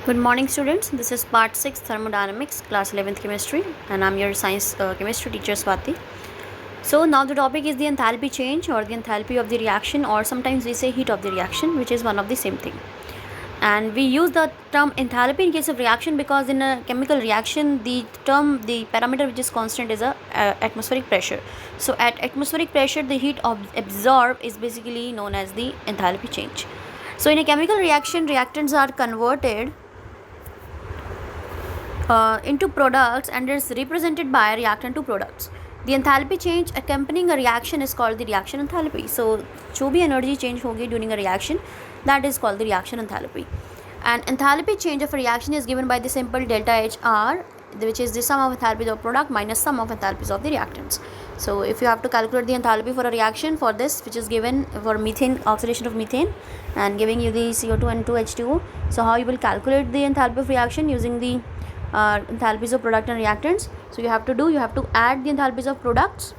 Good morning, students. This is part 6 thermodynamics, class 11th chemistry, and I'm your science chemistry teacher Swati. So now the topic is the enthalpy change or the enthalpy of the reaction, or sometimes we say heat of the reaction, which is one of the same thing. And we use the term enthalpy in case of reaction because in a chemical reaction the parameter which is constant is atmospheric pressure. So at atmospheric pressure the heat absorbed is basically known as the enthalpy change. So in a chemical reaction, reactants are converted into products and is represented by reactant to products. The enthalpy change accompanying a reaction is called the reaction enthalpy. So जो भी energy change होगी during a reaction, that is called the reaction enthalpy. And enthalpy change of a reaction is given by the simple delta HR, which is the sum of enthalpies of product minus sum of enthalpies of the reactants. So if you have to calculate the enthalpy for a reaction for this, which is given for methane, oxidation of methane, and giving you the CO2 and 2H2O. So how you will calculate the enthalpy of reaction using the enthalpies of product and reactants. So you have to add the enthalpies of products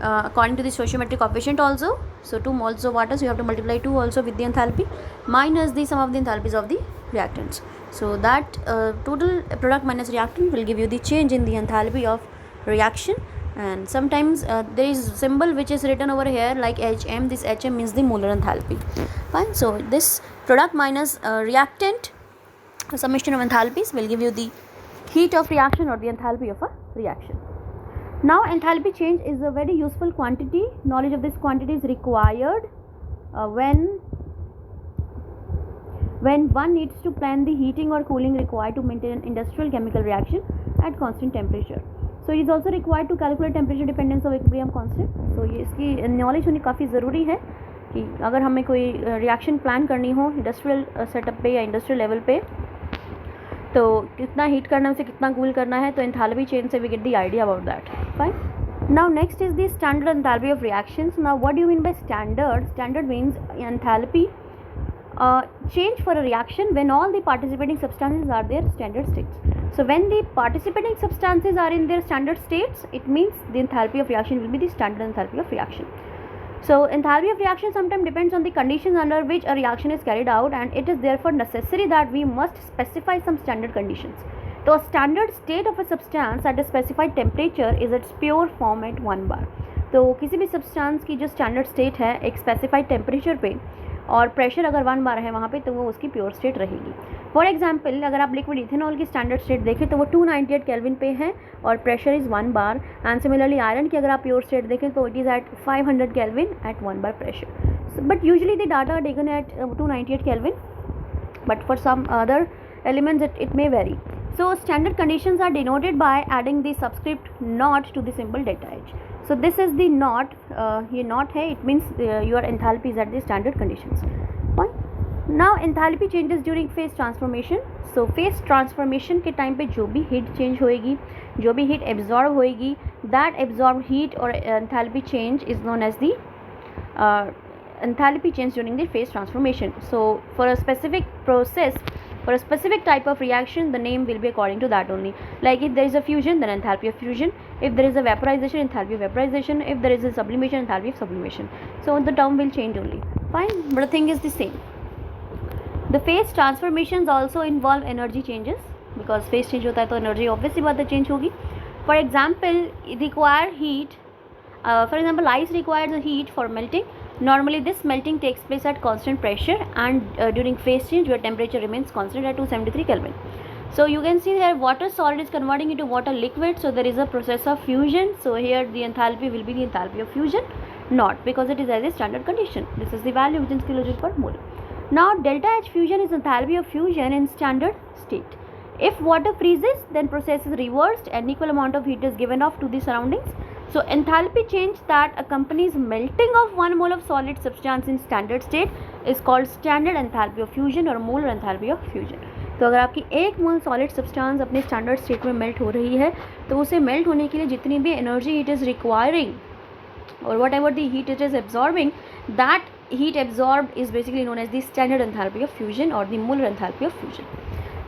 according to the stoichiometric coefficient also. So 2 moles of water, so you have to multiply 2 also with the enthalpy minus the sum of the enthalpies of the reactants. So that total product minus reactant will give you the change in the enthalpy of reaction. And sometimes there is symbol which is written over here like HM. This HM means the molar enthalpy. Fine. So this product minus reactant summation of enthalpies will give you the heat of reaction or the enthalpy of a reaction. Now enthalpy change is a very useful quantity. Knowledge of this quantity is required when one needs to plan the heating or cooling required to maintain an industrial chemical reaction at constant temperature. So it is also required to calculate temperature dependence of equilibrium constant. So ये इसकी knowledge होनी काफ़ी ज़रूरी है कि अगर हमें कोई रिएक्शन प्लान करनी हो इंडस्ट्रियल सेटअप पे या इंडस्ट्रियल लेवल पे, तो कितना हीट करना है उसे कितना कूल करना है, तो एंथैल्पी चेंज से we get the idea about that. Fine. Now next is the standard enthalpy of reactions. Now what do you mean by standard? Standard means enthalpy change for a reaction when all the participating substances are their standard states. So when the participating substances are in their standard states, it means the enthalpy of reaction will be the standard enthalpy of reaction. So enthalpy of reaction sometimes depends on the conditions under which a reaction is carried out, and it is therefore necessary that we must specify some standard conditions. So a standard state of a substance at a specified temperature is its pure form at 1 bar. तो किसी भी substance की जो standard state है एक specified temperature पे और pressure अगर 1 बार है वहाँ पे, तो वो उसकी प्योर स्टेट रहेगी. फॉर एग्जांपल अगर आप लिक्विड इथेनॉल की स्टैंडर्ड स्टेट देखें तो वो 298 केल्विन पे है और pressure is 1 bar. And similarly iron की अगर आप प्योर स्टेट देखें तो it is at 500 kelvin at 1 bar pressure. But usually the data are taken at 298 kelvin, but for some other elements it may vary. So standard conditions are denoted by adding the subscript naught to the symbol delta H. So this is the naught, ये naught है, it means your enthalpy is at the standard conditions. Fine. Now enthalpy changes during phase transformation. So phase transformation के time पे जो भी heat change होएगी, जो भी heat absorb होएगी, that absorbed heat or enthalpy change is known as the enthalpy change during the phase transformation. So for a specific process, for a specific type of reaction, the name will be according to that only. Like if there is a fusion, then enthalpy of fusion. If there is a vaporization, enthalpy of vaporization. If there is a sublimation, enthalpy of sublimation. So the term will change only. Fine, but the thing is the same. The phase transformations also involve energy changes, because phase change होता है तो energy obviously बात है change होगी. For example, require heat. For example, ice requires a heat for melting. Normally this melting takes place at constant pressure, and during phase change your temperature remains constant at 273 Kelvin. So you can see here water solid is converting into water liquid, so there is a process of fusion. So here the enthalpy will be the enthalpy of fusion, not because it is as a standard condition. This is the value within kilojoule per mole. Now delta H fusion is enthalpy of fusion in standard state. If water freezes, then process is reversed and equal amount of heat is given off to the surroundings. So enthalpy change that accompanies melting of 1 mole of solid substance in standard state is called standard enthalpy of fusion or molar enthalpy of fusion. तो अगर आपकी 1 मोल solid substance अपने standard state में melt हो रही है, तो उसे मेल्ट होने के लिए जितनी भी energy it is requiring or whatever the heat it is absorbing, that heat absorbed is basically known as the standard enthalpy of fusion or the molar enthalpy of fusion.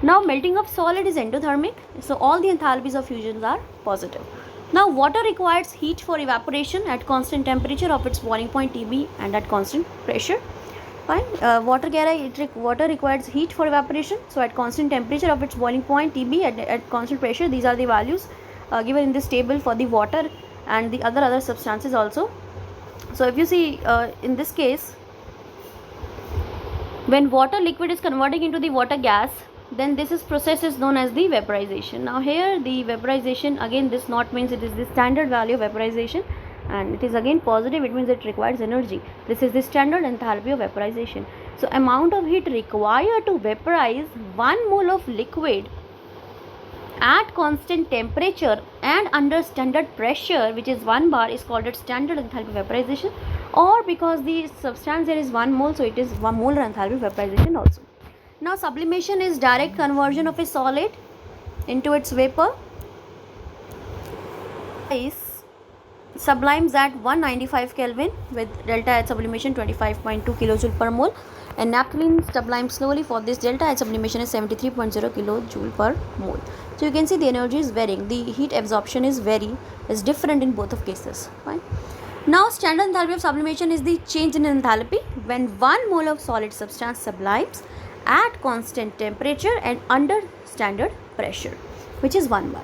Now melting of solid is endothermic, so all the enthalpies of fusions are positive. Now water requires heat for evaporation at constant temperature of its boiling point Tb and at constant pressure. Fine. Water kya hai, water requires heat for evaporation. So at constant temperature of its boiling point TB at constant pressure, these are the values given in this table for the water and the other substances also. So if you see in this case, when water liquid is converting into the water gas, then this process is known as the vaporization. Now here the vaporization, again this not means it is the standard value of vaporization, and it is again positive, it means it requires energy. This is the standard enthalpy of vaporization. So amount of heat required to vaporize 1 mole of liquid at constant temperature and under standard pressure, which is 1 bar, is called as standard enthalpy vaporization, or because the substance there is 1 mole, so it is 1 molar enthalpy vaporization also. Now sublimation is direct conversion of a solid into its vapor. Ice sublimes at 195 Kelvin with delta H sublimation 25.2 kilojoule per mole, and naphthalene sublimes slowly. For this, delta H sublimation is 73.0 kilojoule per mole. So you can see the energy is varying, the heat absorption is different in both of cases. Fine. Now standard enthalpy of sublimation is the change in enthalpy when 1 mole of solid substance sublimes at constant temperature and under standard pressure, which is 1 bar.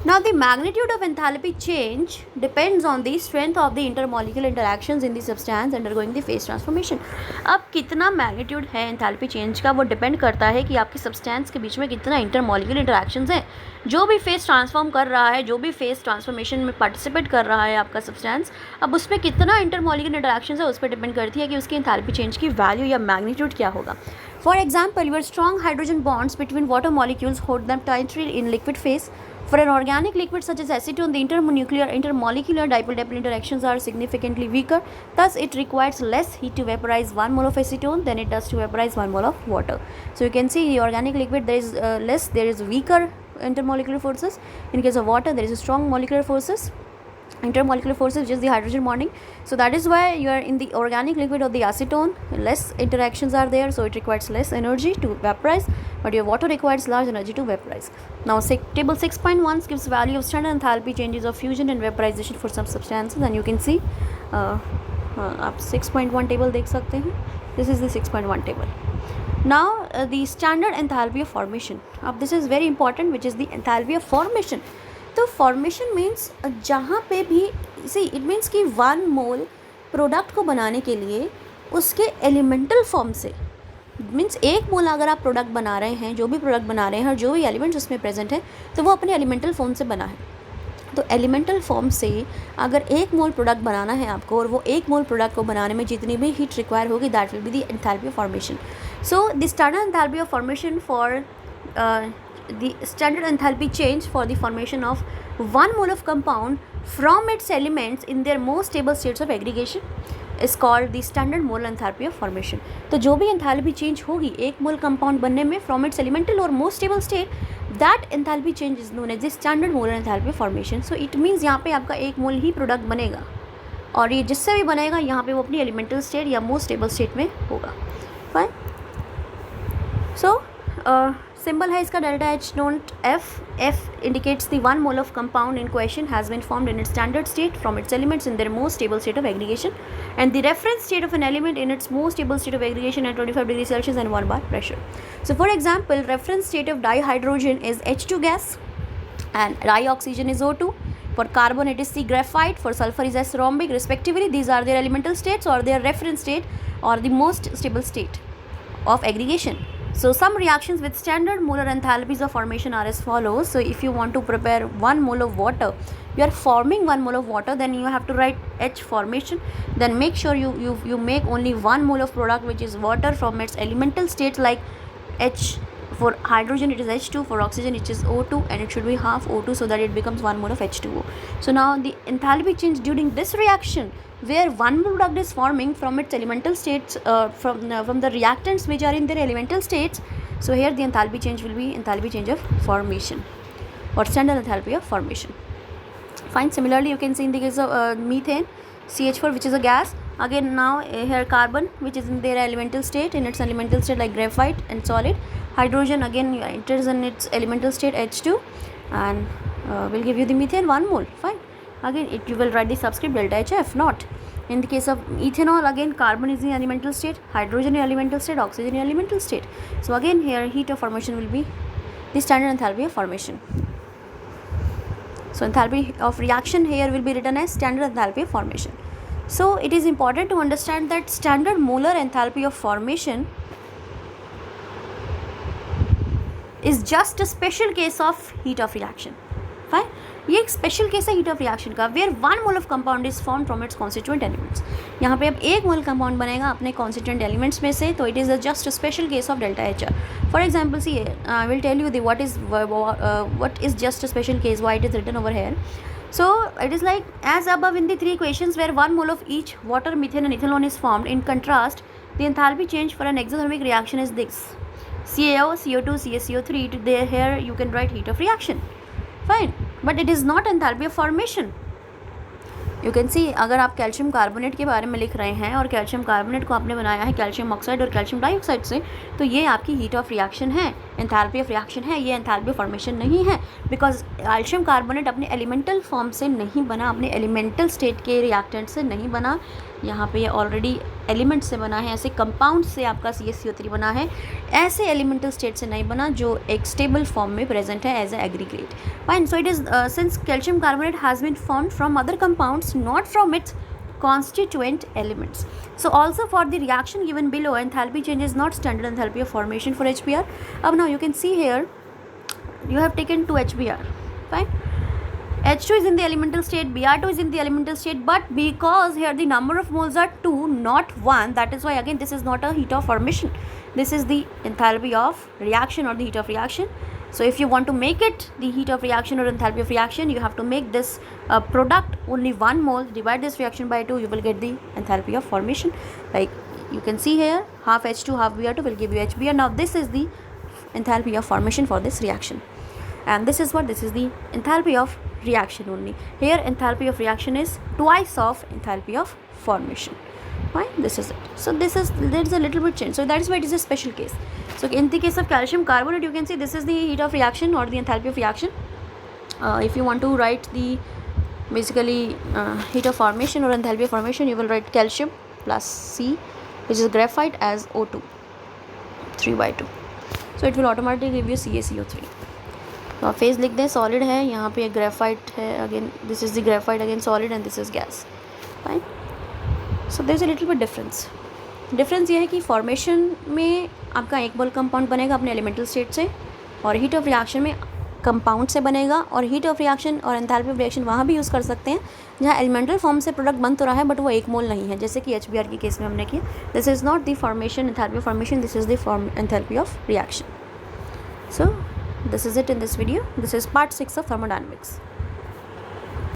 Now the magnitude of enthalpy change depends on the strength of the intermolecular interactions in the substance undergoing the phase transformation. अब कितना magnitude है enthalpy change का, वो depend करता है कि आपकी substance के बीच में कितना इंटरमोलिकुलर इंटरेक्शंस हैं. जो भी फेस ट्रांसफॉर्म कर रहा है, जो भी फेस ट्रांसफॉर्मेशन में पार्टिसिपेट कर रहा है आपका सब्सटेंस, अब उसमें कितना इंटरमोलिकुलर इंटरेक्शंस है उस पर डिपेंड करती है कि उसकी enthalpy change की वैल्यू या मैग्नीट्यूड क्या होगा. For example, your strong hydrogen bonds between water molecules hold them tightly in liquid phase. For an organic liquid such as acetone, the intermolecular dipole-dipole interactions are significantly weaker. Thus, it requires less heat to vaporize 1 mole of acetone than it does to vaporize 1 mole of water. So you can see the organic liquid, there is weaker intermolecular forces. In case of water, there is a strong intermolecular forces, which is the hydrogen bonding. So that is why you are in the organic liquid of the acetone, less interactions are there, so it requires less energy to vaporize, but your water requires large energy to vaporize. Now table 6.1 gives value of standard enthalpy changes of fusion and vaporization for some substances, and you can see आप 6.1 table देख सकते हैं. This is the 6.1 table. Now the standard enthalpy of formation. अब this is very important, which is the enthalpy of formation. तो formation means जहाँ पे भी it means कि 1 मोल प्रोडक्ट को बनाने के लिए उसके एलिमेंटल फॉर्म से, मीन्स 1 मोल अगर आप प्रोडक्ट बना रहे हैं, जो भी प्रोडक्ट बना रहे हैं और जो भी एलिमेंट्स उसमें प्रेजेंट है, तो वो अपने एलिमेंटल फॉर्म से बना है. तो एलिमेंटल फॉर्म से अगर 1 मोल प्रोडक्ट बनाना है आपको, और वो 1 मोल प्रोडक्ट को बनाने में जितनी भी हीट रिक्वायर होगी, that will be the enthalpy of formation. So the standard enthalpy of formation for the standard enthalpy change for the formation of 1 mole of compound from its elements in their most stable states of aggregation is called the standard molar enthalpy of formation. तो जो भी enthalpy change होगी 1 मोल compound बनने में from its elemental or most stable state, that enthalpy change is known as the standard molar enthalpy of formation. So it means यहाँ पे आपका 1 मोल ही product बनेगा, और ये जिससे भी बनेगा यहाँ पे वो अपनी एलिमेंटल स्टेट या मोस्ट स्टेबल स्टेट में होगा. फाइन. सो सिंबल है इसका delta H naught f indicates the 1 mole of compound in question has been formed in its standard state from its elements in their most stable state of aggregation, and the reference state of an element in its most stable state of aggregation at 25 degree Celsius and 1 bar pressure. So for example, reference state of dihydrogen is H2 gas and dioxygen is O2. For carbon it is C graphite, for sulfur is S rhombic respectively. These are their elemental states or their reference state or the most stable state of aggregation. So some reactions with standard molar enthalpies of formation are as follows. So if you want to prepare 1 mole of water, you are forming 1 mole of water, then you have to write H formation. Then make sure you make only 1 mole of product, which is water, from its elemental states like H. For hydrogen it is H2, for oxygen it is O2, and it should be half O2 so that it becomes 1 mole of H2O. So now the enthalpy change during this reaction, where 1 mole product is forming from its elemental states, from the reactants which are in their elemental states. So here the enthalpy change will be enthalpy change of formation or standard enthalpy of formation. Fine. Similarly, you can see in the case of methane, CH4, which is a gas. Again now here carbon, which is in their elemental state, like graphite and solid. Hydrogen again it is in its elemental state H2, and will give you the methane 1 mole. Fine. Again you will write the subscript delta HF naught. In the case of ethanol, again carbon is in elemental state, hydrogen in elemental state, oxygen in elemental state. So again here heat of formation will be the standard enthalpy of formation. So enthalpy of reaction here will be written as standard enthalpy of formation. So it is important to understand that standard molar enthalpy of formation is just a special case of heat of reaction. Fine. ये एक special case है heat of reaction का, where 1 mole of compound is form from its constituent elements. यहाँ पे अब 1 मोल compound बनेगा अपने constituent elements में से, तो it is just a special case of delta H R. For example see I will tell you the what is just a special case, why it is written over here. So it is like as above in the 3 equations where 1 mole of each water, methane and ethanol is formed. In contrast, the enthalpy change for an exothermic reaction is this: CaO, CO2, CaCO3. Here you can write heat of reaction. Fine, but it is not enthalpy of formation. You can see, अगर आप calcium carbonate के बारे में लिख रहे हैं और calcium carbonate को आपने बनाया है कैल्शियम ऑक्साइड और कैल्शियम डाइऑक्साइड से, तो ये आपकी हीट ऑफ रिएक्शन है, एंथैल्पी ऑफ रिएक्शन है, ये एंथैल्पी ऑफ फॉर्मेशन नहीं है. बिकॉज कैल्शियम कार्बोनेट अपने एलिमेंटल फॉर्म से नहीं बना, अपने एलिमेंटल स्टेट के रिएक्टेंट से नहीं बना. यहाँ पे ये ऑलरेडी एलिमेंट से बना है, ऐसे कंपाउंड से आपका CaCO3 बना है, ऐसे एलिमेंटल स्टेट से नहीं बना जो एक स्टेबल फॉर्म में प्रेजेंट है as a aggregate. Fine. So it is since calcium carbonate has been formed from other compounds, not from its constituent elements. So also for the reaction given below, enthalpy change is not standard enthalpy of formation for HBr. Now you can see here you have taken 2 HBr. Fine. H2 is in the elemental state, Br2 is in the elemental state, but because here the number of moles are 2 not 1, that is why again this is not a heat of formation. This is the enthalpy of reaction or the heat of reaction. So if you want to make it the heat of reaction or enthalpy of reaction, you have to make this product only 1 mole, divide this reaction by 2, you will get the enthalpy of formation. Like you can see here, half H2 half Br2 will give you HBr. Now this is the enthalpy of formation for this reaction, and this is the enthalpy of reaction only. Here enthalpy of reaction is twice of enthalpy of formation. Fine, this is it. So there is a little bit change, so that is why it is a special case. So in the case of calcium carbonate, you can see this is the heat of reaction or the enthalpy of reaction. If you want to write the basically heat of formation or enthalpy of formation, you will write calcium plus C, which is graphite, as O2 3/2. So it will automatically give you CaCO3. तो आप phase लिख दें, solid है, यहाँ पे graphite है, again this is the graphite, again solid, and this is gas. Fine. So there is a little bit difference ये है कि फॉर्मेशन में आपका 1 मोल कंपाउंड बनेगा अपने एलिमेंटल स्टेट से, और हीट ऑफ रिएक्शन में कंपाउंड से बनेगा. और हीट ऑफ रिएक्शन और एंथैल्पी ऑफ रिएक्शन वहाँ भी यूज़ कर सकते हैं जहाँ एलिमेंटल फॉर्म से प्रोडक्ट बन तो रहा है बट वो 1 मोल नहीं है, जैसे कि HBr के केस में हमने किया. This is not the formation enthalpy of formation, this is the enthalpy of reaction. So this is it in this video. This is part 6 of thermodynamics.